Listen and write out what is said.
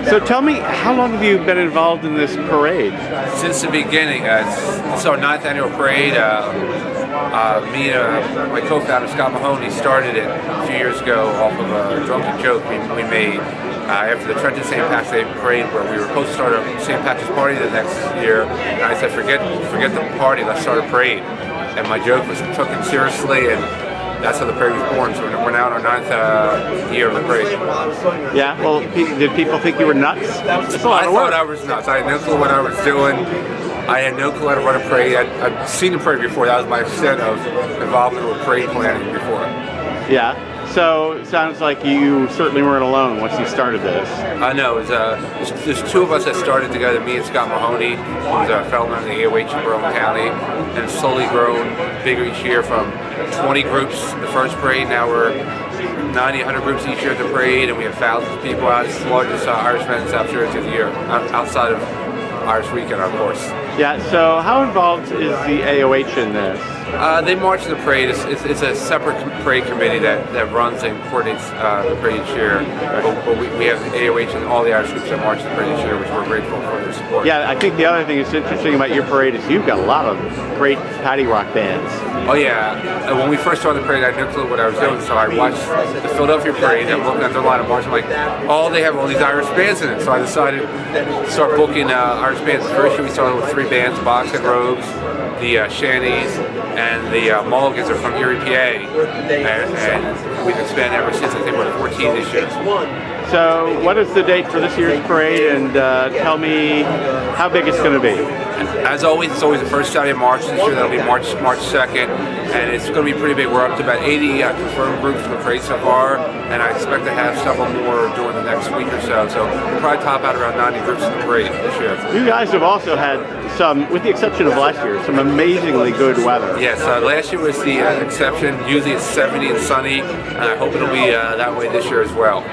So tell me, how long have you been involved in this parade? Since the beginning. It's our 9th annual parade. Me and my co-founder Scott Mahoney started it a few years ago off of a drunken joke we made after the Trenton St. Patrick's Day parade, where we were supposed to start a St. Patrick's party the next year, and I said, forget the party, let's start a parade. And my joke was taken seriously, and that's how the parade was born. So we're now in our 9th year of the parade. Yeah, well, did people think you were nuts? That's a lot of work. I thought I was nuts. I had no clue what I was doing. I had no clue how to run a parade. I've seen a parade before. That was my extent of involvement with parade planning before. Yeah. So it sounds like you certainly weren't alone once you started this. I know. There's two of us that started together, me and Scott Mahoney, who's a fellow member of the AOH in Berlin County, and it's slowly grown bigger each year from 20 groups the first parade. Now we're 90, 100 groups each year at the parade, and we have thousands of people out. It's the largest Irish event in South Jersey of the year, outside of Irish Weekend, of course. Yeah, so how involved is the AOH in this? They march the parade. It's a separate parade committee that runs and coordinates the parade each year. But we have the AOH and all the Irish groups that march the parade each year, which we're grateful for their support. Yeah, I think the other thing that's interesting about your parade is you've got a lot of great paddy rock bands. Oh yeah, when we first started the parade, I had no clue what I was doing, so I watched the Philadelphia parade and I'm looking at their line of march. I'm like, they have all these Irish bands in it. So I decided to start booking Irish bands. First year we started with 3 bands, Box and Rogues, the Shanties, and the Mulligans are from Erie, PA, and we've expanded ever since. I think we're 14 this year. So what is the date for this year's parade, and tell me how big it's going to be? As always, it's always the first Saturday of March. This year that'll be March 2nd, and it's going to be pretty big. We're up to about 80 confirmed groups for the parade so far, and I expect to have several more during the next week or so. So we'll probably top out around 90 groups in the parade this year. You guys have also had some, with the exception of last year, some amazingly good weather. Yes, last year was the exception. Usually it's 70 and sunny, and I hope it'll be that way this year as well.